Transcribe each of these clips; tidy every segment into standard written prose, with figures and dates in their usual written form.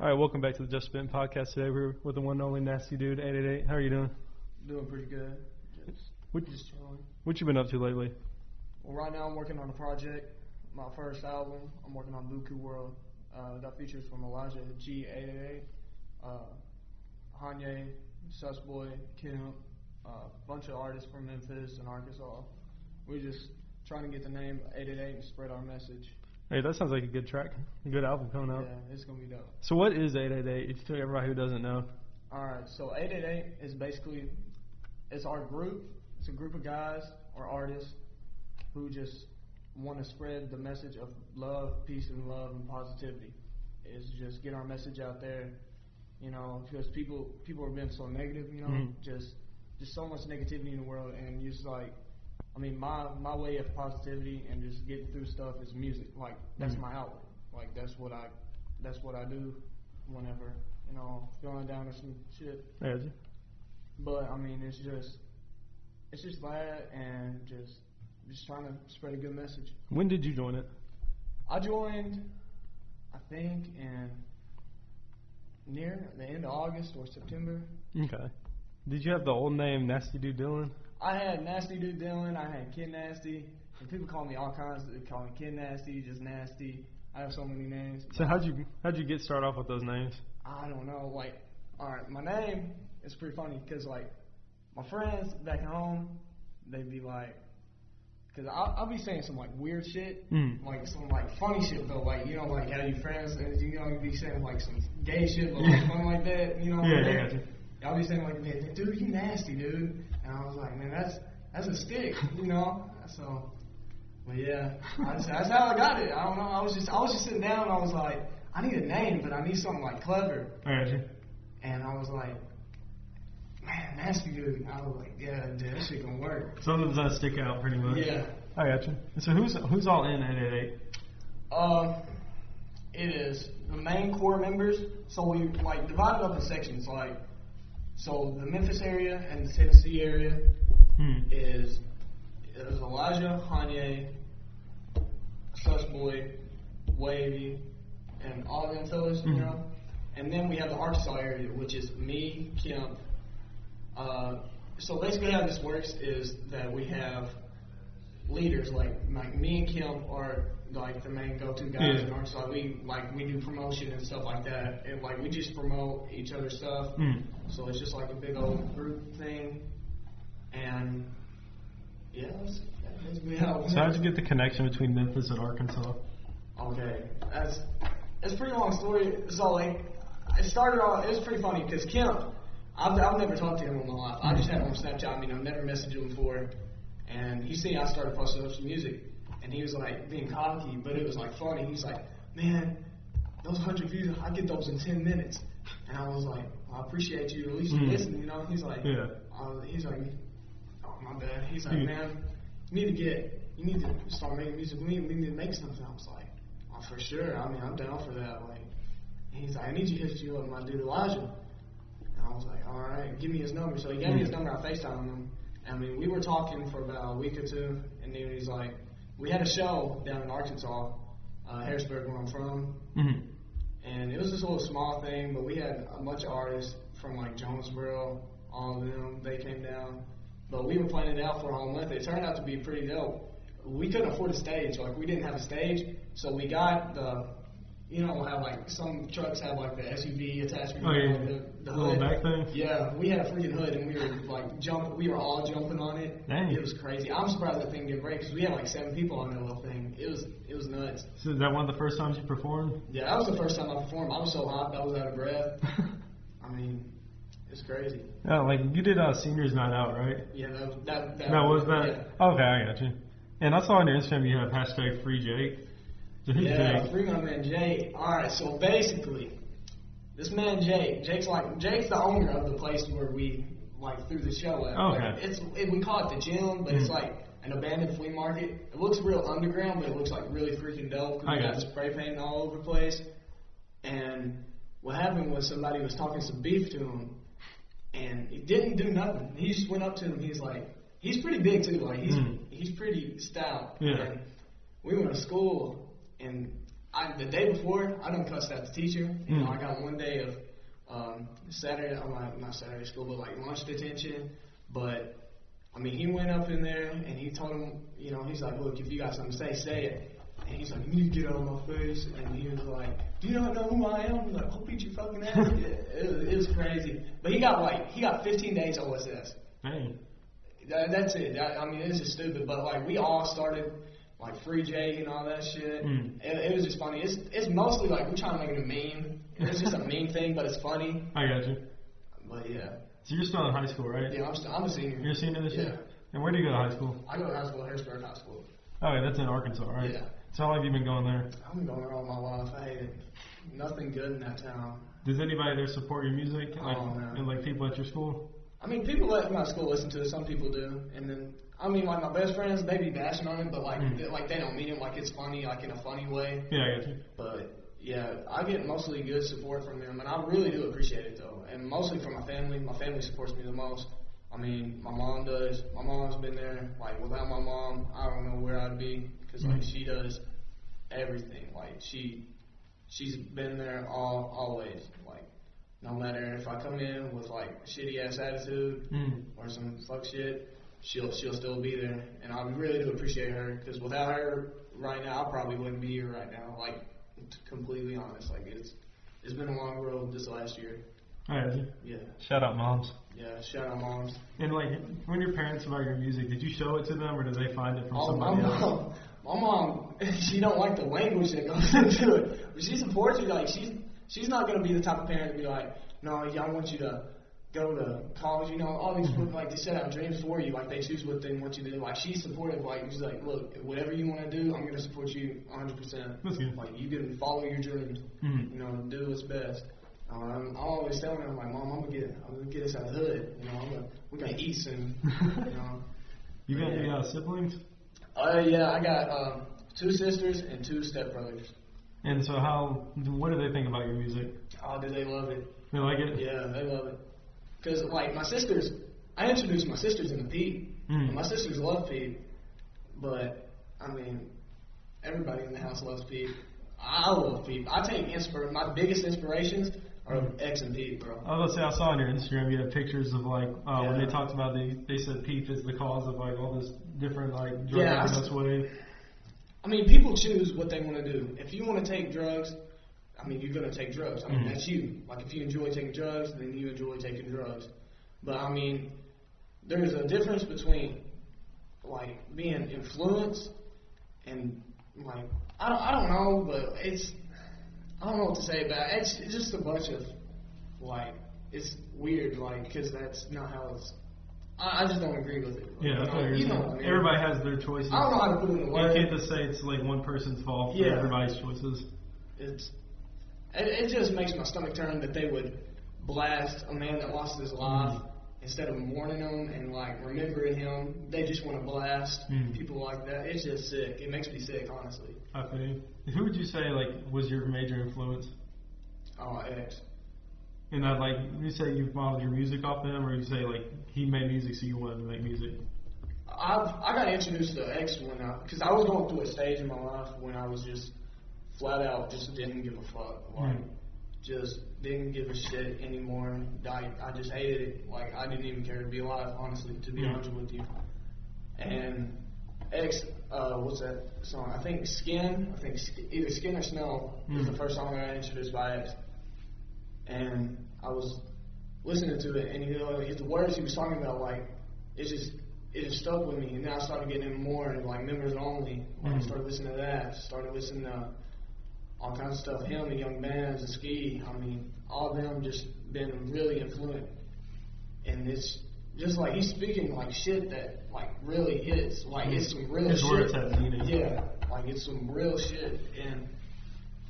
All right, welcome back to the Just Spittin podcast. Today we're with the one and only Nasty Dude 888. How are you doing? Doing pretty good. Just chilling. What you been up to lately? Well, right now I'm working on a project, my first album. I'm working on Buku World. Got features from Elijah G888, Kanye, Susboy, Kim, a bunch of artists from Memphis and Arkansas. We're just trying to get the name 888 and spread our message. Hey, that sounds like a good track, a good album coming out. Yeah, it's gonna be dope. So what is 888? If you tell everybody who doesn't know. All right, so 888 is basically, it's our group. It's a group of guys or artists who just want to spread the message of love, peace, and love and positivity. Is just get our message out there, you know, because people have been so negative, you know, just so much negativity in the world, and just like, I mean, my way of positivity and just getting through stuff is music. Like that's my outlet. Like that's what I do whenever, you know, feeling down or some shit. Yeah. But I mean, it's just that and just trying to spread a good message. When did you join it? I joined, I think, in near the end of August or September. Okay. Did you have the old name Nasty Dude Dylan? I had Nasty Dude Dylan. I had Kid Nasty. And people call me all kinds. They call me Kid Nasty, just Nasty. I have so many names. So how'd you get started off with those names? I don't know. Like, all right, my name is pretty funny because like my friends back at home, they'd be like, because I'll be saying some like weird shit, like some like funny shit though, like you know like how you friends and you know you'd be saying like some gay shit, but like fun like that, you know. Yeah, yeah. I'll be saying like, man, dude, you nasty, dude. And I was like, man, that's a stick, you know. So, but yeah, that's how I got it. I don't know. I was just sitting down. And I was like, I need a name, but I need something like clever. I got you. And I was like, man, nasty dude. I was like, yeah, dude, that shit gonna work. Something's gonna stick out pretty much. Yeah. I got you. So who's all in 888? It is the main core members. So we like divided up in sections, like. So the Memphis area and the Tennessee area is Elijah, Kanye, Susboy, Wavy, and all of them fellas, you know. And then we have the Arkansas area, which is me, Kim. So basically how this works is that we have leaders, like me and Kim are like the main go-to guys in Arkansas. We do promotion and stuff like that, and like we just promote each other's stuff. So it's just like a big old group thing, and yeah, that's basically how. So how'd you get the connection between Memphis and Arkansas? Okay, it's a pretty long story. So like, it started off. It was pretty funny because Kim, I've never talked to him in my life. I just had him on Snapchat. I mean, I've never messaged him before, and he seen I started posting up some music. And he was like being cocky, but it was like funny. He's like, man, those 100 views, I get those in 10 minutes. And I was like, well, I appreciate you. At least you listen, you know. He's like, oh my bad. He's like, man, you need to start making music. We need to make something. I was like, oh, for sure. I mean, I'm down for that. Like, and he's like, I need you to hit you up, my dude Elijah. And I was like, all right, give me his number. So he gave me his number. I FaceTimed him. I mean, we were talking for about a week or two, and then he's like. We had a show down in Arkansas, Harrisburg, where I'm from, and it was just a little small thing, but we had a bunch of artists from like Jonesboro, all of them, they came down, but we were planning it out for a whole month. It turned out to be pretty dope. We couldn't afford a stage, like we didn't have a stage, so we got the, you know how like some trucks have like the SUV attachment, like the little hood. back thing. Yeah, we had a freaking hood and we were like we were all jumping on it. Dang. It was crazy. I'm surprised that thing didn't break because we had like 7 people on that little thing. It was nuts. So is that one of the first times you performed? Yeah, that was the first time I performed. I was so hyped, I was out of breath. I mean, it's crazy. Yeah, like you did Seniors Night Out, right? Yeah, that was that. Yeah. Okay, I got you. And I saw on your Instagram you have hashtag Free Jake. So who's Jake? Free my man Jake. Alright, so basically, this man Jake's the owner of the place where we like threw the show at. Okay. Like, we call it the gym, but it's like an abandoned flea market. It looks real underground, but it looks like really freaking dope because we got spray paint all over the place. And what happened was somebody was talking some beef to him, and he didn't do nothing. He just went up to him. He's like, he's pretty big too. Like he's pretty stout. Yeah. And we went to school. And the day before, I done cussed out the teacher. You know, I got one day of Saturday, not Saturday school, but like lunch detention. But I mean, he went up in there and he told him, you know, he's like, look, if you got something to say it. And he's like, you need to get out of my face. And he was like, do you not know who I am? He's like, I'll beat your fucking ass. It was crazy. But he got 15 days OSS. Dang. That's it. I mean, it's just stupid. But like, we all started like Free Jake and all that shit. It was just funny. It's mostly like we're trying to make it a meme. It's just a meme thing, but it's funny. I got you. But yeah. So you're still in high school, right? Yeah, I'm a senior. You're a senior this year? Yeah. And where do you go to high school? I go to high school, Harrisburg High School. Oh, yeah, that's in Arkansas, right? Yeah. So how long have you been going there? I've been going there all my life. I hate it. Nothing good in that town. Does anybody there support your music? Like, oh, no. And like people at your school? I mean, people at my school listen to it. Some people do. And then, I mean, like my best friends, they be bashing on it, but like, they don't mean it like it's funny, like in a funny way. Yeah, I got you. But yeah, I get mostly good support from them, and I really do appreciate it though. And mostly from my family. My family supports me the most. I mean, my mom does. My mom's been there. Like, without my mom, I don't know where I'd be, because like she does everything. Like she's been there always. Like, no matter if I come in with like shitty ass attitude or some fuck shit, she'll still be there. And I really do appreciate her, because without her right now, I probably wouldn't be here right now. Like, completely honest. Like, it's been a long road this last year. Alright. Yeah. Shout out moms. Yeah, shout out moms. And like, when your parents about your music, did you show it to them, or did they find it from somebody else? My mom, she don't like the language that goes into it, but she supports me. Like, she's not gonna be the type of parent to be like, no, yeah, I want you to go to college. You know, all these people, like, they set out dreams for you. Like, they choose what they want you to do. Like, she's supportive. Like, she's like, look, whatever you want to do, I'm gonna support you 100%. That's good. Like, you can follow your dreams. You know, do what's best. I'm always telling her, I'm like, Mom, I'm gonna get us out of the hood. You know, we're gonna eat soon. You know. You got any siblings? Yeah, I got 2 sisters and 2 stepbrothers. And so what do they think about your music? Oh, do they love it? They like it? Yeah, they love it. Because, like, my sisters, I introduced my sisters into Pete. My sisters love Pete. But, I mean, everybody in the house loves Pete. I love Pete. I take my biggest inspirations are X and Pete, bro. I was gonna say, I saw on your Instagram you had pictures of like when they talked about they said Pete is the cause of like all this different like drug overdose wave. I mean, people choose what they want to do. If you want to take drugs, I mean, you're gonna take drugs. I mean, that's you. Like, if you enjoy taking drugs, then you enjoy taking drugs. But I mean, there's a difference between like being influenced and like I don't know, but I don't know what to say about it. It's just a bunch of, like, it's weird, like, because that's not how it's, I just don't agree with it. Yeah, that's what you're saying. What I mean? Everybody has their choices. I don't know how to put it in words. You can't just say it's, like, one person's fault for everybody's choices. It just makes my stomach turn that they would blast a man that lost his life instead of mourning him and, like, remembering him. They just want to blast people like that. It's just sick. It makes me sick, honestly. I think. Who would you say, like, was your major influence? Oh, X. And that, like, you say you modeled your music off him, or you say, like, he made music so you wanted to make music? I got introduced to X because I was going through a stage in my life when I was just flat out just didn't give a fuck. Like, just didn't give a shit anymore. I just hated it. Like, I didn't even care to be alive, honestly, to be honest with you. And X, what's that song? I think Skin. Either Skin or Smell was the first song I got introduced by X. And I was listening to it, and the words he was talking about, like, it just stuck with me. And then I started getting in more, and like Members Only. Like, I started listening to that. Started listening to all kinds of stuff. Him, the Young Bands, the Ski. I mean, all of them just been really influent. And it's just like he's speaking like shit that like really hits. Like, it's some real shit. His words have meaning. Yeah, like it's some real shit, and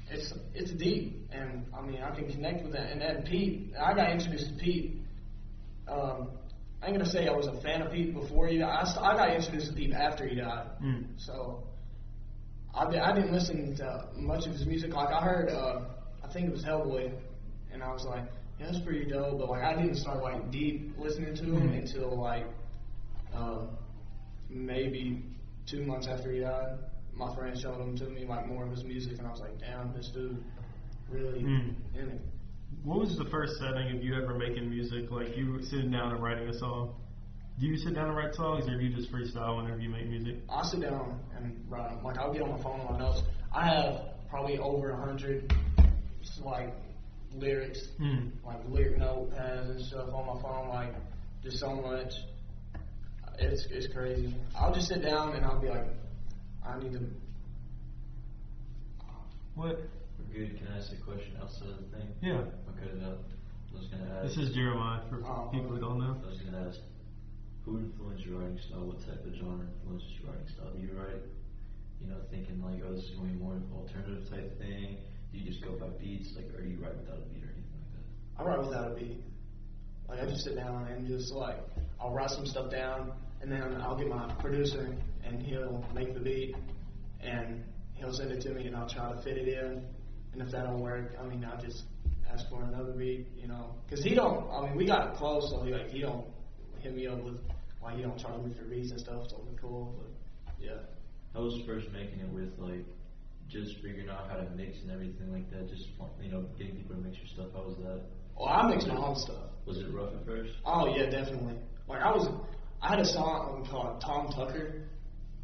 it's deep. And I mean, I can connect with that. And then Pete, I got introduced to Pete. I ain't gonna say I was a fan of Pete before he died. I got introduced to Pete after he died. So I didn't listen to much of his music. Like, I heard, I think it was Hellboy, and I was like, yeah, that's pretty dope. But like, I didn't start like deep listening to him until like maybe 2 months after he died. my friend showed him to me, like, more of his music, and I was like, damn, this dude really in it. What was the first setting of you ever making music? Like, you sitting down and writing a song? Do you sit down and write songs, or do you just freestyle whenever you make music? I sit down and write them. Like, I'll get on my phone with my notes. I have probably over 100, like, lyrics, like lyric notepads and stuff on my phone, like, just so much. It's crazy. I'll just sit down and I'll be like, I need to. What? Good. Can I ask a question outside of the thing? Yeah. Okay. I was gonna ask. This is Jeremiah for people who don't know. I was gonna ask, who influenced your writing style? What type of genre influences your writing style? Do you write, thinking like, oh, this is going to be more of an alternative type thing? Do you just go by beats, like, or do you write without a beat or anything like that? I write without a beat. Like, I just sit down and just, like, I'll write some stuff down, and then I'll get my producer, and he'll make the beat, and he'll send it to me, and I'll try to fit it in. And if that don't work, I mean, I'll just ask for another beat, Because he don't, I mean, we got close, so he don't hit me up with, like, he don't charge me for beats and stuff, so it'll be cool, but, yeah. I was first making it with, like, just figuring out how to mix and everything like that, just, getting people to mix your stuff. How was that? Well, I mix my own stuff. Was it rough at first? Oh, yeah, definitely. Like, I had a song called Tom Tucker.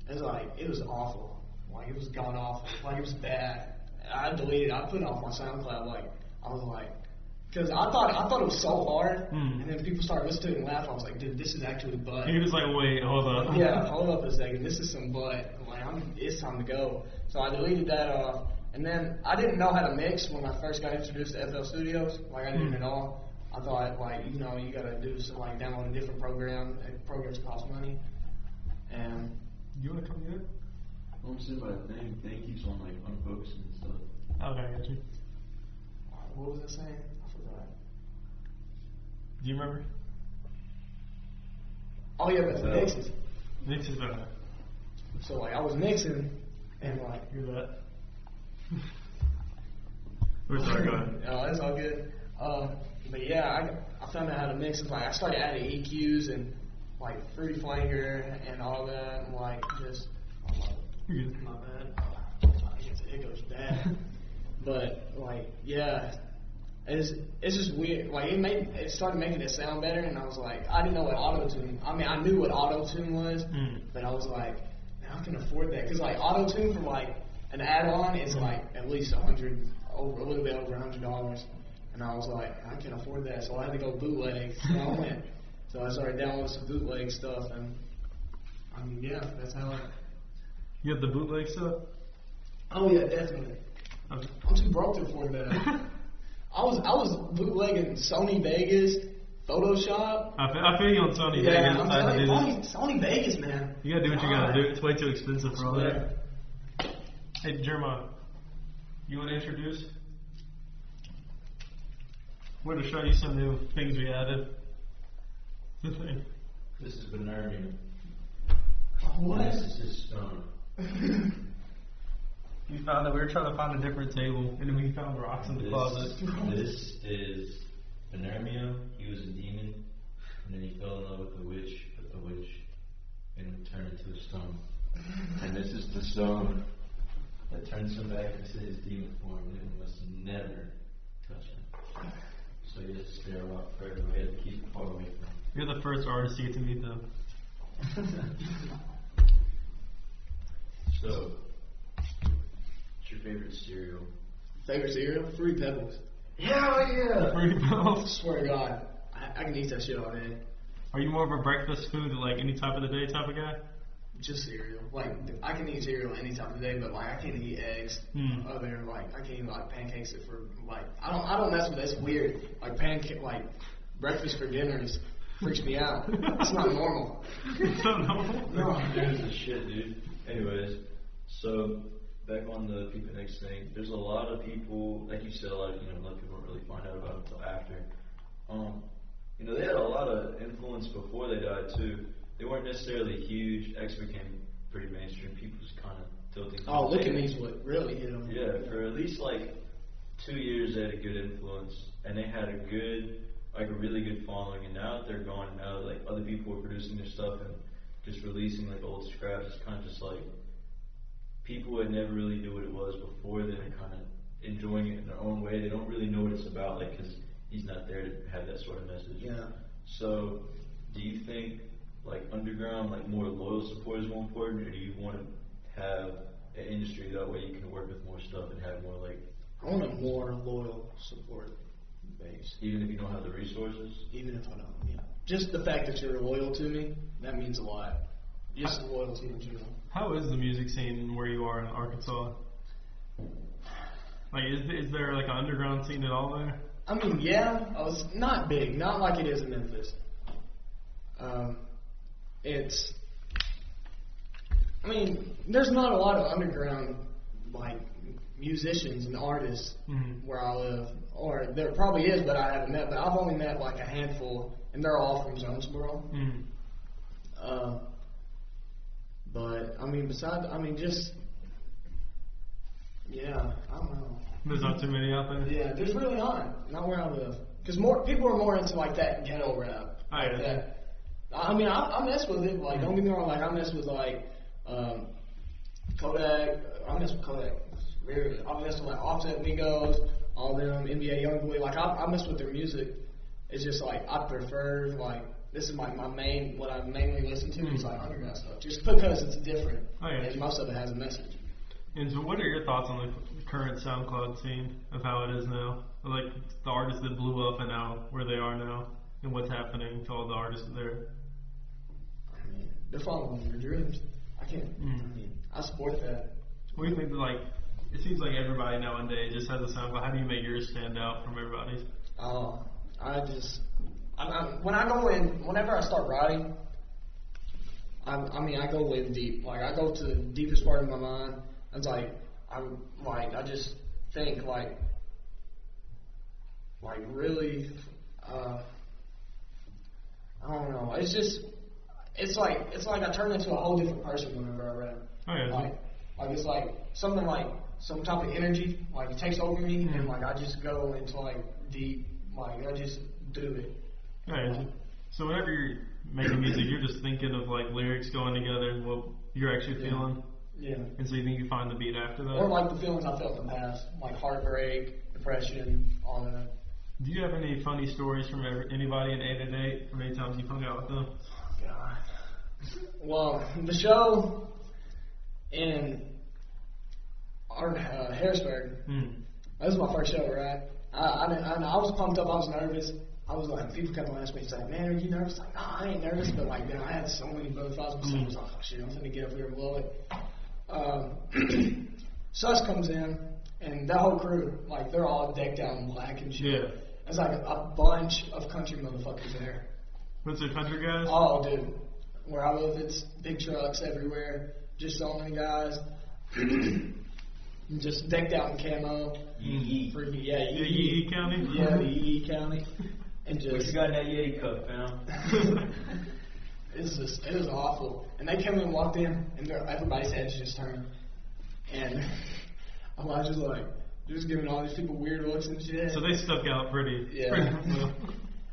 It was awful. Like, it was god awful. Like, it was bad. I deleted it. I put it off my SoundCloud. Like, I was like, because I thought it was so hard, and then people started listening to it and laugh. I was like, dude, this is actually butt. He was like, wait, hold up. Yeah, hold up a second. This is some butt. Like, it's time to go. So I deleted that off, and then I didn't know how to mix when I first got introduced to FL Studios. Like, I didn't at all. I thought, like, you gotta do some, like, download a different program. And programs cost money. And you wanna come get it? I want to say my thing keeps on, like, unfocusing and stuff. Okay, I got you. What was I saying? I forgot. Do you remember? Oh yeah, that's mixes. Mixes better. So like I was mixing, and like hear that. We're sorry, go ahead. Oh, that's all good. But yeah, I found out how to mix. Like I started adding EQs and like Fruity Flanger and all that, and like just. You're good. My bad. It goes bad. But like yeah. It's just weird. Like it started making it sound better, and I was like, I didn't know what auto-tune. I mean, I knew what auto-tune was, but I was like, man, I can afford that because like auto-tune for like an add-on is like at least a little bit over $100, and I was like, I can afford that, so I had to go bootleg. So I went. So I started downloading some bootleg stuff, and I mean, yeah, that's how I. You have the bootleg stuff? Oh yeah, definitely. Okay. I'm too broke to afford that. I was bootlegging Sony Vegas, Photoshop. I feel you on Sony Vegas. I'm telling you, Sony Vegas, man. You gotta do what you gotta do. It's way too expensive for all that. Hey, Jeremiah, you want to introduce? We're going to show you some new things we added. This is Benernia. What? This is stone. We found that we were trying to find a different table, and then we found rocks in the closet. This is Benernia. He was a demon, and then he fell in love with the witch, and turned into a stone. And this is the stone that turns him back into his demon form, and he must never touch him. So you just stay a rock forever. We had to keep it far away from him. You're the first artist to get to meet them. So, what's your favorite cereal? Favorite cereal? Fruity Pebbles. Hell yeah! Fruity Pebbles. I swear to God, I can eat that shit all day. Are you more of a breakfast food, like any time of the day type of guy? Just cereal. Like I can eat cereal any time of the day, but like I can't eat eggs. Other like I can't eat like pancakes for like I don't mess with it. It's weird. Like breakfast for dinner freaks me out. It's not normal. It's not normal. No. There's the shit, dude. Anyways, so back on the People Next thing, there's a lot of people, like you said, a lot of people don't really find out about it until after. They had a lot of influence before they died too. They weren't necessarily huge. X became pretty mainstream. People just kind of tilting. Oh, Look at Me's what really hit them. Yeah, for at least like 2 years they had a good influence, and they had a really good following. And now that they're gone, now like other people are producing their stuff and just releasing like old scraps. It's kind of just like people that never really knew what it was before, then are kind of enjoying it in their own way. They don't really know what it's about, like, because he's not there to have that sort of message. Yeah. So, do you think, like, underground, like, more loyal support is more important, or do you want to have an industry that way you can work with more stuff and have more, like... I want a more loyal support base. Even if you don't have the resources? Even if I don't, yeah. Just the fact that you're loyal to me, that means a lot. Just loyalty in general. How is the music scene where you are in Arkansas? Like, is there like an underground scene at all there? I mean, yeah, it's not big, not like it is in Memphis. There's not a lot of underground, like, musicians and artists where I live. Or there probably is, but I haven't met. But I've only met, like, a handful, and they're all from Jonesboro. But, I mean, yeah, I don't know. There's not too many out there? Yeah, there's really not where I live. Because more people are more into, like, that ghetto rap. Like that. I mean, I mess with it. Like, don't get me wrong. Like, I mess with, like, Kodak. I mess with Kodak. I mess with, like, Offset Migos, all them, NBA Youngboy. Like, I mess with their music. It's just, like, I prefer, like, this is my main, what I mainly listen to is, like, underground stuff. Just because it's different. And most of it has a message. And so what are your thoughts on the current SoundCloud scene of how it is now? Like, the artists that blew up and now where they are now, and what's happening to all the artists there? I mean, they're following their dreams. I can't, I support that. What do you think, like, it seems like everybody nowadays just has a SoundCloud. How do you make yours stand out from everybody's? Whenever I start writing, I go in deep. Like, I go to the deepest part of my mind. It's like, I just think, like really, I don't know. It's like I turn into a whole different person whenever I rap. Like it's like something like some type of energy, like it takes over me, and like I just go into like deep, like I just do it. So whenever you're making music, you're just thinking of like lyrics going together and what you're actually feeling. Yeah. And so you think you find the beat after that? Or like the feelings I felt in the past, like heartbreak, depression, all that. Do you have any funny stories from anybody in 888 from any times you hung out with them? Oh, God. Well, the show in Harrisburg, that was my first show, right? I was pumped up, I was nervous. I was like, people kept on asking me, like, man, are you nervous? Like, no, I ain't nervous, but like, man, I had so many butterflies. I was like, oh shit, I'm gonna get up here and blow it. Sus comes in, and that whole crew, like, they're all decked out in black and shit. Yeah. There's like a bunch of country motherfuckers there. What's the country guys? Oh, dude. Where I live, it's big trucks everywhere. Just so many guys. Just decked out in camo. Yee. Yeah, Yee County? Yeah, the Yee County. And just, what you got in that Yeti cup, man? It was awful. And they came in and walked in, and everybody's heads just turned. And I was just like, just giving all these people weird looks and shit. So they stuck out pretty. Yeah. Pretty well.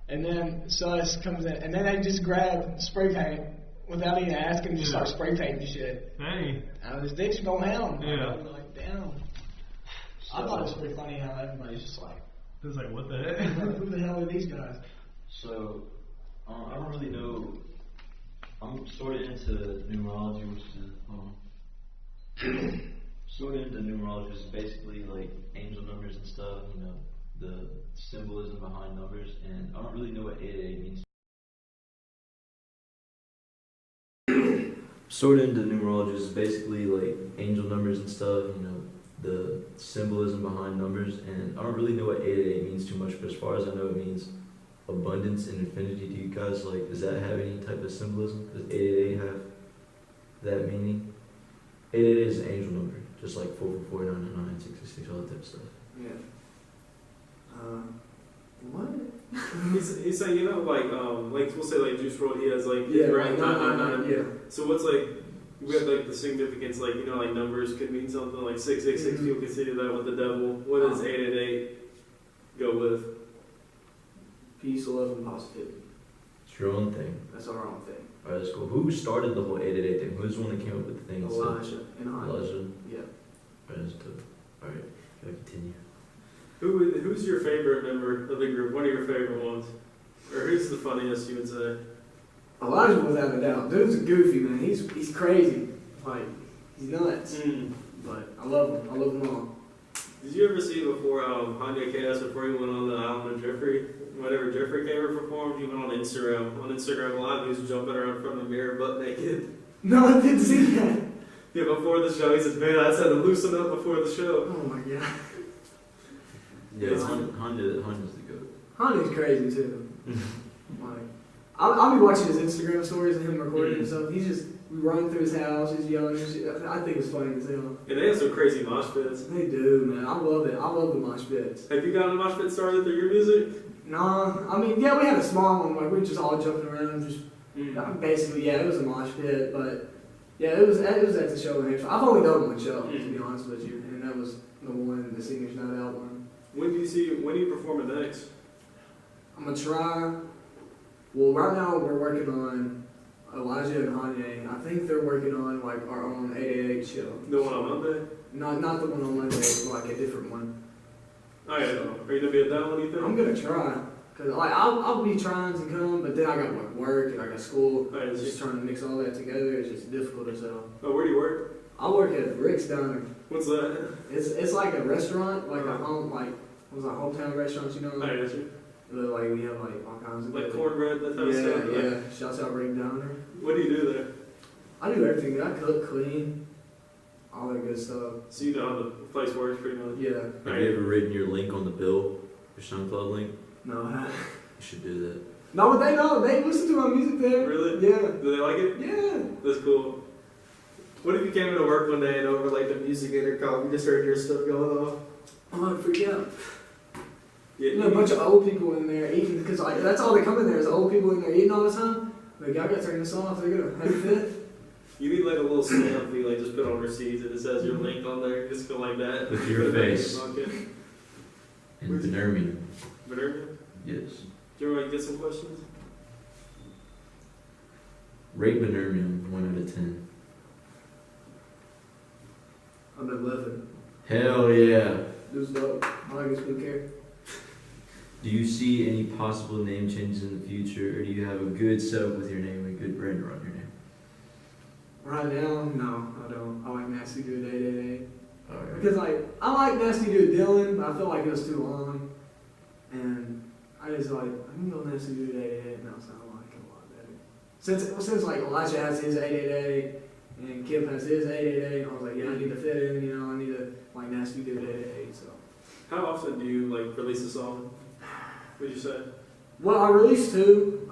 And then Sus comes in, and then they just grab spray paint without even asking, just start spray painting shit. Dang. His dick's going down. Yeah. I was like, damn. So, I thought it was pretty funny how everybody's just like, it was like, what the heck? Who the hell are these guys? So, I don't really know. I'm sort of into numerology, which is sort of into numerology, which is basically like angel numbers and stuff. You know, the symbolism behind numbers, and I don't really know what 888 means. Sort of into numerology, which is basically like angel numbers and stuff. You know, the symbolism behind numbers, and I don't really know what 888 means too much, but as far as I know, it means abundance and infinity. Do you guys, like, does that have any type of symbolism? Does 888 have that meaning? 888 is an angel number, just like 444, 999, 666, all that type of stuff. Yeah. What? It's like, you know, like we'll say like Juice WRLD, he has like, right, 999. Yeah. So what's like, we have like the significance, like, you know, like numbers could mean something, like 666, people consider that with the devil. What does 888 go with? Peace, love, and positivity. It's your own thing. That's our own thing. Alright, that's cool. Who started the whole 888 thing? Who's the one that came up with the thing? Elijah and I. Elijah? Yeah. Alright, that's dope. Alright, gotta continue. Who's your favorite member of the group? One of your favorite ones? Or who's the funniest, you would say? Elijah, without a doubt. Dude's a goofy, man. He's crazy. Like, he's nuts. But I love him. I love them all. Did you ever see before Kanye Chaos, before he went on the island of Jeffrey? Whenever Jeffrey came and performed, he went on Instagram. On Instagram Live, he was jumping around in front of the mirror butt naked. No, I didn't see that. Yeah, before the show, he said, "Man, I just had to loosen up before the show." Oh my god. Yeah, Honda's the goat. Honda's crazy too. Like, I'll be watching his Instagram stories of him recording and stuff. He's just running through his house, he's yelling and shit. I think it's funny as hell. And they have some crazy mosh pits. They do, man. I love it. I love the mosh pits. Have you gotten a mosh pit started through your music? Nah, I mean, yeah, we had a small one. Like, we were just all jumping around. Just basically, yeah, it was a mosh pit. But, yeah, it was at the show in Hampshire. I've only done one show, to be honest with you. And that was the one, the Singers Night Out one. When do you perform it next? I'm going to try. Well, right now we're working on Elijah and Kanye. I think they're working on like our own 888 show. The one on Monday? Not the one on Monday, but like a different one. Oh yeah. So, are you gonna be at that one? You think? I'm gonna try, cause like I'll be trying to come, but then I got like work and I got school. Just trying to mix all that together is just difficult as hell. Oh, where do you work? I work at Rick's Diner. What's that? It's like a restaurant, like a home, like what's that, hometown restaurants, you know? Oh, yeah, sure. Like we have like all kinds of like cornbread, that type of stuff. Yeah. Shouts out Rick Diner. What do you do there? I do everything. I cook, clean, all that good stuff. So you know how the place works pretty much? Yeah. Have you ever written your link on the bill? Your SoundCloud link? No. You should do that. No, but they know. They listen to my music there. Really? Yeah. Do they like it? Yeah. That's cool. What if you came into work one day and over like the music intercom, you just heard your stuff going off? Oh, I'd freak out. Yeah, You know, a bunch of old people in there eating, because like, that's all they come in there is old people in there eating all the time. Like, y'all gotta turn this off, they're gonna have a fit. You need like a little stamp you like just put on receipts and it says your link on there, just go like that. With your face. In Birmingham. Birmingham? Yes. Do you want to get some questions? Rate Birmingham 1 out of 10. I'm at 11. Hell yeah. Dude's dope. I like his blue hair. Do you see any possible name changes in the future, or do you have a good setup with your name and a good brand around your name? Right now, no, I don't. I like Nasty Dude 888. Alright. Because like, I like Nasty Dude Dylan, but I feel like it was too long. And I just like, I can go Nasty Dude 888 and I'll sound like it a lot better. Since like Elijah has his 888 and Kip has his 888, I was like, yeah, I need to fit in, you know, I need to like Nasty Dude 888, so. How often do you like release a song? What'd you say? Well, I released 2.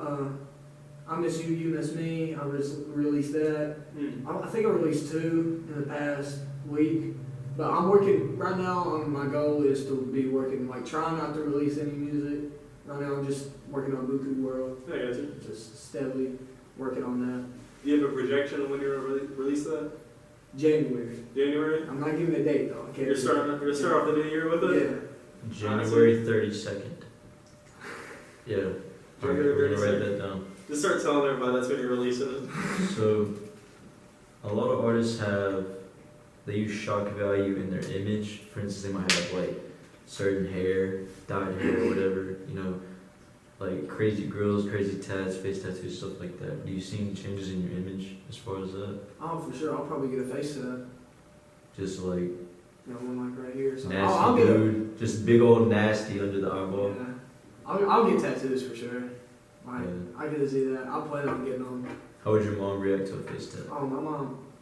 I Miss You, You Miss Me. I released that. I think I released 2 in the past week. But I'm working, right now, my goal is to be working, like trying not to release any music. Right now I'm just working on Buku World. I got you. Just steadily working on that. Do you have a projection of when you're going to release that? January. January? I'm not giving a date though. I can't. You're starting to start off the new year with it? Yeah. January 32nd. Yeah. We're gonna write that down. Just start telling everybody that's when you're releasing it. So, a lot of artists they use shock value in their image. For instance, they might have like certain hair, dyed hair, or whatever, you know, like crazy grills, crazy tats, face tattoos, stuff like that. Do you see any changes in your image as far as that? Oh, for sure. I'll probably get a face tat. Just like You know, one like right here. So nasty I'll get dude, just big old nasty under the eyeball. Yeah. I'll get tattoos for sure. Like, Yeah. I get to see that. I'll plan on getting them. How would your mom react to a face tat? Oh,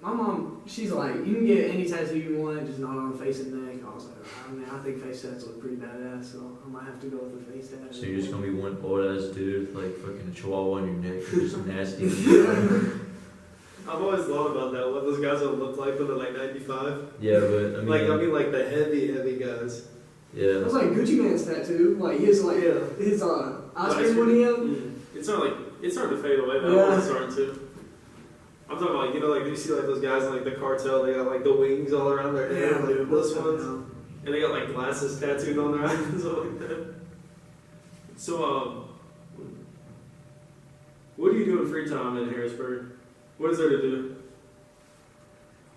my mom, she's like, you can get any tattoo you want, just not on the face and neck. I was like, I mean, I think face tats look pretty badass, so I might have to go with the face tat. So you're just gonna be one old ass dude with like fucking a chihuahua on your neck, just nasty. I've always thought about that, what those guys will look like when they're like 95. Yeah, but I mean, like the heavy guys. Yeah. That's like Gucci Mane's tattoo. Like his his ice cream one he had. It's starting to fade away now. Yeah. It's starting to. I'm talking about, you know, like you see like those guys in like the cartel, they got like the wings all around their head, like those ones. And they got like glasses tattooed on their eyes and stuff like that. So, What do you do in free time in Harrisburg? What is there to do?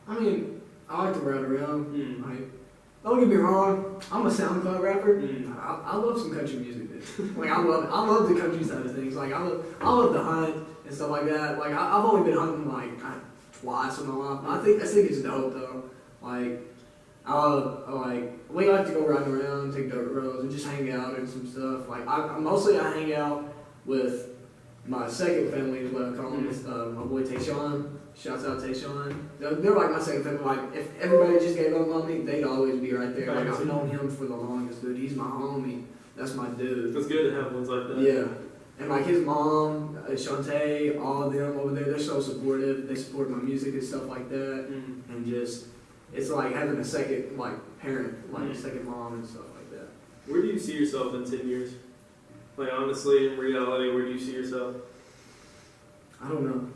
I mean, I like to ride around. Like, don't get me wrong, I'm a SoundCloud rapper. I love some country music, dude. Like I love the country side of things. Like I love the hunt and stuff like that. Like I've only been hunting like twice in my life. I think it's dope though. Like we like to go riding around, take dirt roads, and just hang out and some stuff. Like I hang out with my second family is what I call them. It's my boy Tayshawn. Shouts out Tayshawn. They're like my second family. Like if everybody just gave up on me, they'd always be right there. Like I've known him for the longest, dude. He's my homie. That's my dude. It's good to have ones like that. Yeah. And like his mom, Shantae, all of them over there, they're so supportive. They support my music and stuff like that. And just, it's like having a second like parent, like a second mom and stuff like that. Where do you see yourself in 10 years? Like honestly, in reality, where do you see yourself? I don't know.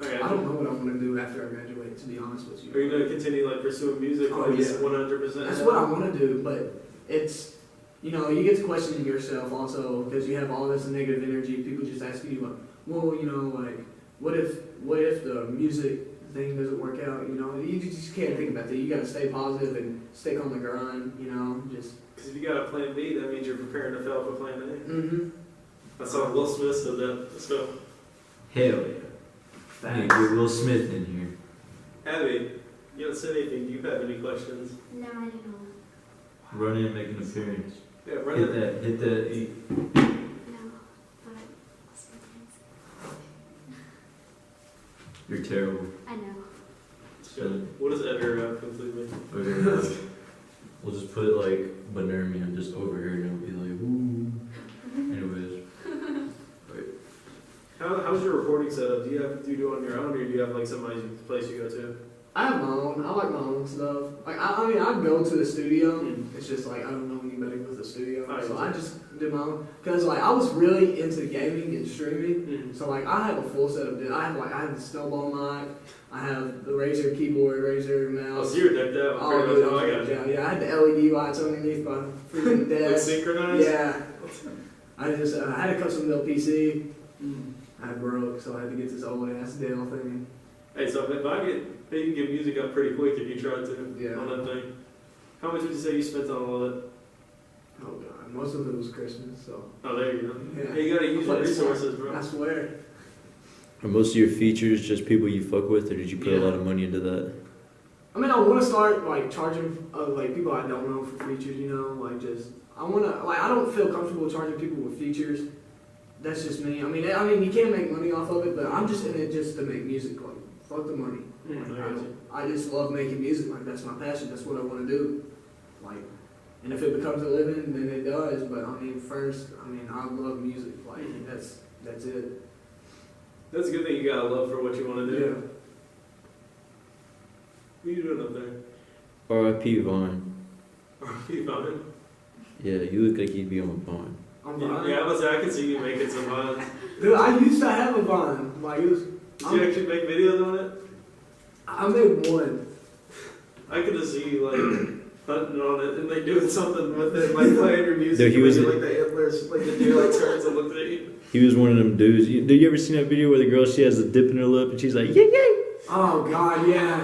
Okay. I don't know what I'm going to do after I graduate, to be honest with you. Are you going to continue like pursuing music? Oh, like yeah. 100%? That's what I want to do, but it's, you know, you get to question yourself also because you have all this negative energy. People just asking you, like, well, you know, like, what if the music thing doesn't work out? You know, you just can't think about that. You got to stay positive and stick on the grind. You know, just. Because if you got a plan B, that means you're preparing to fail for plan A. Mm-hmm. I saw Will Smith said that. So. Hell yeah. Hey, get Will Smith in here. Abby, you don't say anything. Do you have any questions? No, I don't. Run in, make an appearance. Yeah, run Hit it. that. No, but sometimes. You're terrible. I know. So, what does Edgar have completely? Okay. We'll just put like Bonermian just over here and it'll be like, ooh. Anyways. How's your recording setup? Do you do it on your own, or do you have like somebody's place you go to? I have my own. I like my own stuff. Like I mean, I go to the studio. It's just like I don't know anybody with a studio, so I just do my own. Cause like I was really into gaming and streaming, so like I have a full setup. I have the snowball mic. I have the Razer keyboard, Razer mouse. Oh, so you're decked out. Oh, I got you. Yeah, I had the LED lights underneath my freaking desk. Like synchronized? Yeah. I had to custom build PC. I broke, so I had to get this old ass Dell thing. Hey, so if I get, you can get music up pretty quick if you tried to on that thing. How much would you say you spent on all that? Oh god, most of it was Christmas, so. Oh, there you go. Yeah. Hey, you gotta use your resources, bro. I swear. Are most of your features just people you fuck with, or did you put a lot of money into that? I mean, I want to start like charging like people I don't know for features. You know, like just I want to like I don't feel comfortable charging people with features. That's just me. I mean, you can't make money off of it, but I'm just in it just to make music. Like, fuck the money. I just love making music. Like, that's my passion. That's what I want to do. Like, and if it becomes a living, then it does. But I mean, first, I love music. Like, that's it. That's a good thing. You got a love for what you want to do. Yeah. What are you doing up there? R.I.P. Vaughn. R.I.P. Vaughn. Yeah, you look like you'd be on Vaughn. Yeah, I was say I could see you making some vines. Dude, I used to have a Vine. Like it was. Did you actually make videos on it? I made one. I could just see you like hunting on it and like doing something with it, like playing your music. Dude, he was like the antlers, like the deer like turns and looks at you. He was one of them dudes. Did you ever see that video where the girl she has a dip in her lip and she's like, yay yay? Oh god, yeah.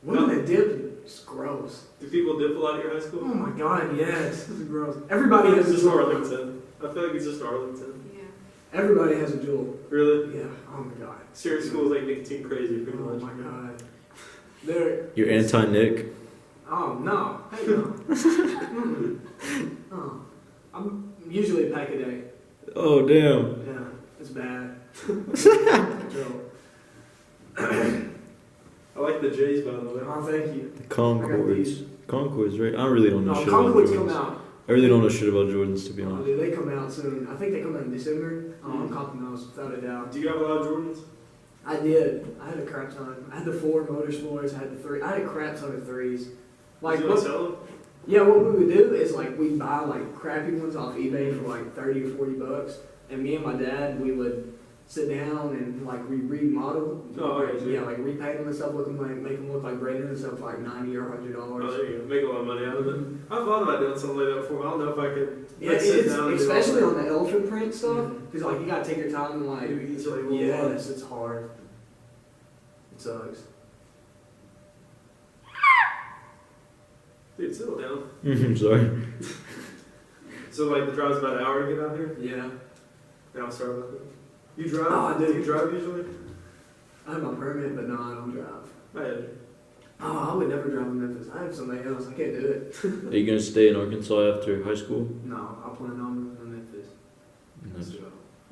What did they dip? It's gross. Do people dip a lot at your high school? Oh my god, yes. This is gross. Everybody has a just jewel. Arlington. I feel like it's just Arlington. Yeah. Everybody has a jewel. Really? Yeah. Oh my god. Serious school is like nicotine crazy, pretty Oh much. my god. They're. You're anti-Nick? Oh no. Hey no. Oh. I'm usually a pack a day. Oh, damn. Yeah. It's bad. I like the J's, by the way. Oh, thank you. The Concords. Concords, right? I really don't know shit about Concords come Jordans. out. I really don't know shit about Jordans, to be Oh, honest. dude, they come out soon. I think they come out in December. I'm copping those without a doubt. Do you have a lot of Jordans? I did. I had a crap ton. I had the 4 motorsports. I had the 3. I had a crap ton of 3s. Like, what? Sell them? Yeah, what we would do is like we'd buy like crappy ones off eBay for like $30 or $40, and me and my dad we would sit down and like remodel. Oh, okay. Yeah, like repaint them and stuff, make them look like brand new and stuff, like $90 or $100. Oh, there you go. Make a lot of money out of it. I've thought about doing something like that before. I don't know if I could. Yeah, especially on the elephant print stuff, because like you gotta take your time and like. Yes, it's hard. It sucks. Dude, settle down. I'm sorry. So like the drive's about an hour to get out here. Yeah. Yeah, I'm sorry about that. You drive? Oh, I do. You drive usually? I have my permit, but no, I don't drive. I had. Oh, I would never drive in Memphis. I have somebody else. I can't do it. Are you gonna stay in Arkansas after high school? No, I plan on moving to Memphis. Nice. So,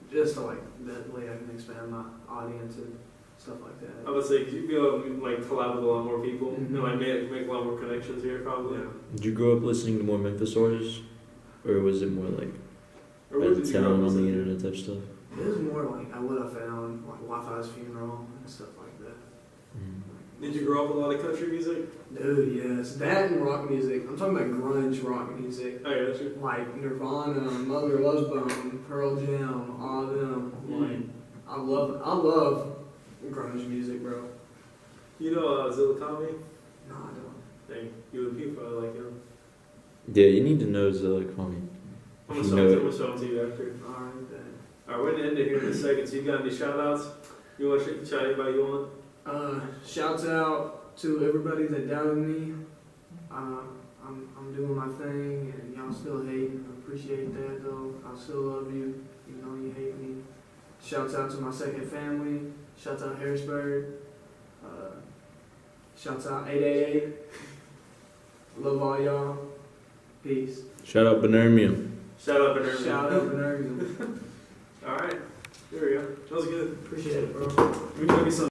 just so like that way I can expand my audience and stuff like that. I would say, 'cause you'd be able to like collab with a lot more people Mhm. and like make a lot more connections here probably. Yeah. Did you grow up listening to more Memphis artists, or was it more like Or what out did of you grow town up on the listening to? internet type stuff? It was more like what I found, like Wi-Fi's funeral and stuff like that. Did you grow up with a lot of country music? Dude, yes. That and rock music. I'm talking about grunge rock music. Oh yeah, that's true. Like Nirvana, Mother Love Bone, Pearl Jam, all of them. Like, I love grunge music, bro. You know Zilla Tommy? No, I don't. Dang, you would people probably like him. Yeah, you need to know Zilla Tommy. I'm You gonna know show it. it to you after. Alright, then. Alright, we're gonna end it here in a second. So you got any shout outs? You want to shout anybody you want? Shouts out to everybody that doubted me. I'm doing my thing, and y'all still hating. I appreciate that, though. I still love you, even though you hate me. Shouts out to my second family. Shouts out Harrisburg. Shouts out 888. Love all y'all. Peace. Shout out Benermium. Shout out Benermium. Shout out Benermium. Alright, here we go. That was good. Appreciate it, bro. Let me tell you something.